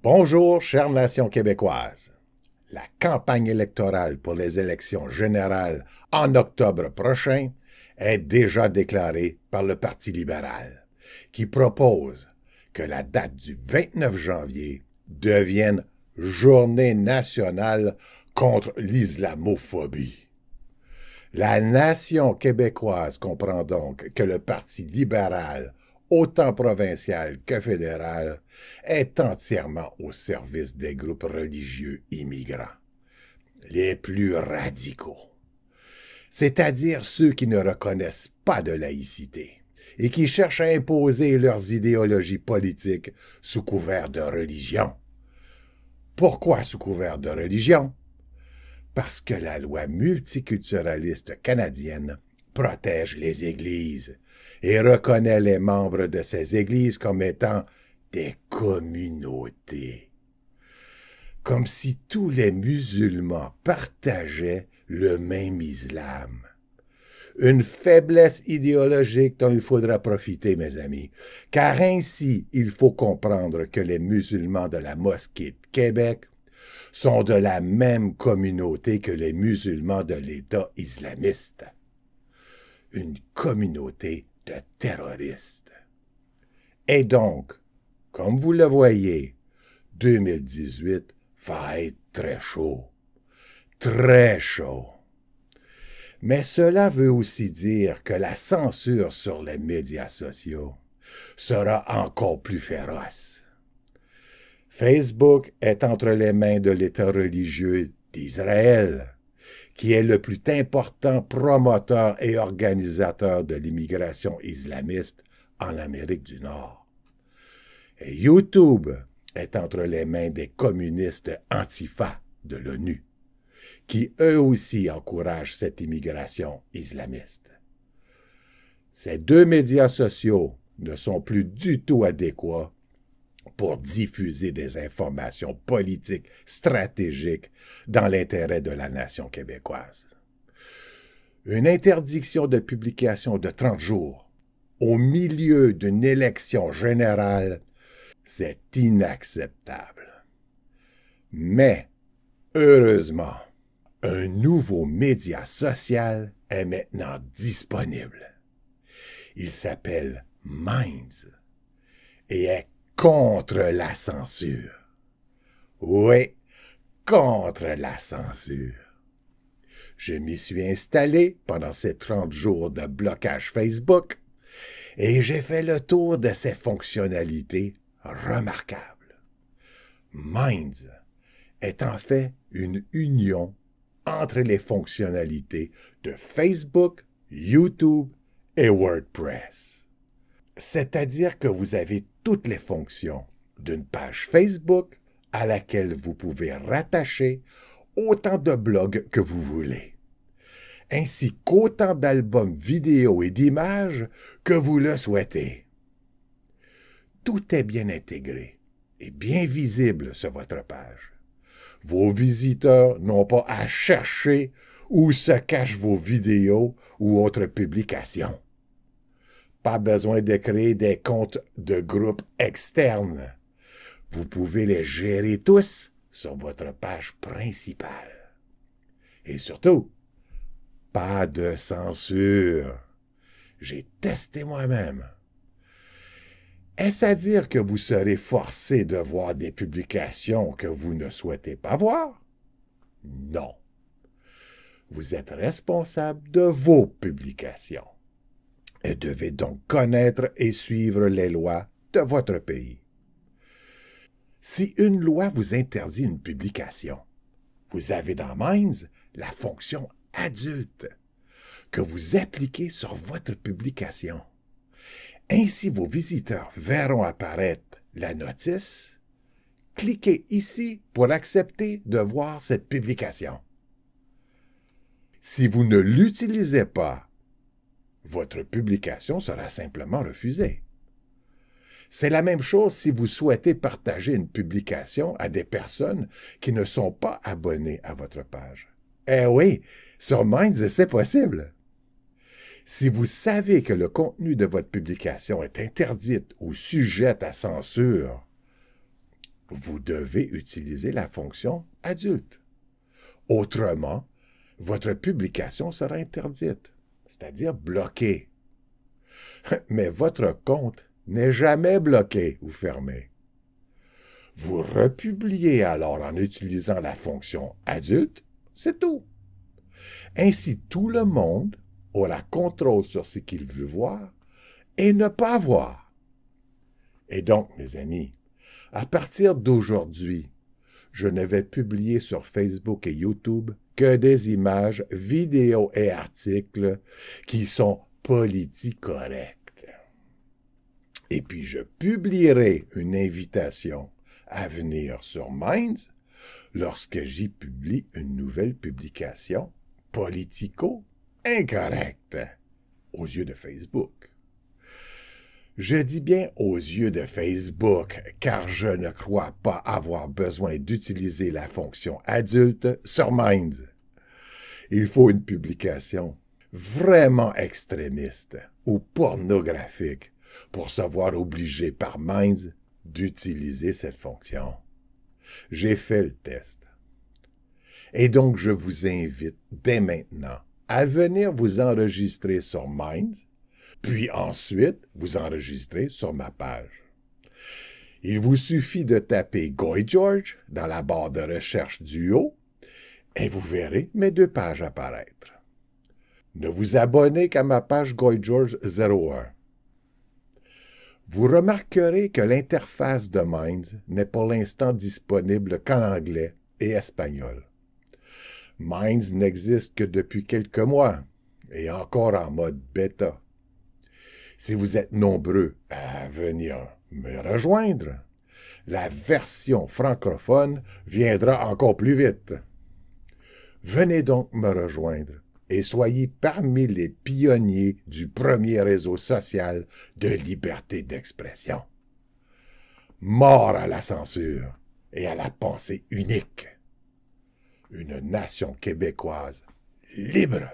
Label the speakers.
Speaker 1: Bonjour, chère nation québécoise. La campagne électorale pour les élections générales en octobre prochain est déjà déclarée par le Parti libéral, qui propose que la date du 29 janvier devienne Journée nationale contre l'islamophobie. La nation québécoise comprend donc que le Parti libéral, autant provincial que fédéral, est entièrement au service des groupes religieux immigrants, les plus radicaux, c'est-à-dire ceux qui ne reconnaissent pas de laïcité et qui cherchent à imposer leurs idéologies politiques sous couvert de religion. Pourquoi sous couvert de religion? Parce que la loi multiculturaliste canadienne protège les églises et reconnaît les membres de ces églises comme étant des communautés. Comme si tous les musulmans partageaient le même islam. Une faiblesse idéologique dont il faudra profiter, mes amis, car ainsi il faut comprendre que les musulmans de la mosquée de Québec sont de la même communauté que les musulmans de l'État islamiste. Une communauté de terroristes. Et donc, comme vous le voyez, 2018 va être très chaud. Très chaud. Mais cela veut aussi dire que la censure sur les médias sociaux sera encore plus féroce. Facebook est entre les mains de l'État religieux d'Israël, qui est le plus important promoteur et organisateur de l'immigration islamiste en Amérique du Nord. Et YouTube est entre les mains des communistes Antifa de l'ONU, qui eux aussi encouragent cette immigration islamiste. Ces deux médias sociaux ne sont plus du tout adéquats pour diffuser des informations politiques stratégiques dans l'intérêt de la nation québécoise. Une interdiction de publication de 30 jours au milieu d'une élection générale, c'est inacceptable. Mais, heureusement, un nouveau média social est maintenant disponible. Il s'appelle Minds et est contre la censure. Oui, contre la censure. Je m'y suis installé pendant ces 30 jours de blocage Facebook et j'ai fait le tour de ses fonctionnalités remarquables. Minds est en fait une union entre les fonctionnalités de Facebook, YouTube et WordPress. C'est-à-dire que vous avez toutes les fonctions d'une page Facebook à laquelle vous pouvez rattacher autant de blogs que vous voulez, ainsi qu'autant d'albums vidéo et d'images que vous le souhaitez. Tout est bien intégré et bien visible sur votre page. Vos visiteurs n'ont pas à chercher où se cachent vos vidéos ou autres publications. Pas besoin de créer des comptes de groupes externes. Vous pouvez les gérer tous sur votre page principale. Et surtout, pas de censure. J'ai testé moi-même. Est-ce à dire que vous serez forcé de voir des publications que vous ne souhaitez pas voir? Non. Vous êtes responsable de vos publications et devez donc connaître et suivre les lois de votre pays. Si une loi vous interdit une publication, vous avez dans Minds la fonction adulte que vous appliquez sur votre publication. Ainsi, vos visiteurs verront apparaître la notice. Cliquez ici pour accepter de voir cette publication. Si vous ne l'utilisez pas, votre publication sera simplement refusée. C'est la même chose si vous souhaitez partager une publication à des personnes qui ne sont pas abonnées à votre page. Eh oui, sur Minds, c'est possible. Si vous savez que le contenu de votre publication est interdit ou sujette à censure, vous devez utiliser la fonction « adulte ». Autrement, votre publication sera interdite, c'est-à-dire bloquée. Mais votre compte n'est jamais bloqué ou fermé. Vous republiez alors en utilisant la fonction « adulte », c'est tout. Ainsi, tout le monde aura contrôle sur ce qu'il veut voir et ne pas voir. Et donc, mes amis, à partir d'aujourd'hui, je ne vais publier sur Facebook et YouTube que des images, vidéos et articles qui sont politiquement corrects. Et puis, je publierai une invitation à venir sur Minds lorsque j'y publie une nouvelle publication politico-incorrecte aux yeux de Facebook. Je dis bien aux yeux de Facebook, car je ne crois pas avoir besoin d'utiliser la fonction adulte sur Minds. Il faut une publication vraiment extrémiste ou pornographique pour se voir obligé par Minds d'utiliser cette fonction. J'ai fait le test. Et donc, je vous invite dès maintenant à venir vous enregistrer sur Minds, puis ensuite vous enregistrer sur ma page. Il vous suffit de taper Goy George dans la barre de recherche du haut et vous verrez mes 2 pages apparaître. Ne vous abonnez qu'à ma page Goy George 01. Vous remarquerez que l'interface de Minds n'est pour l'instant disponible qu'en anglais et espagnol. Minds n'existe que depuis quelques mois et encore en mode bêta. Si vous êtes nombreux à venir me rejoindre, la version francophone viendra encore plus vite. Venez donc me rejoindre et soyez parmi les pionniers du premier réseau social de liberté d'expression. Mort à la censure et à la pensée unique. Une nation québécoise libre.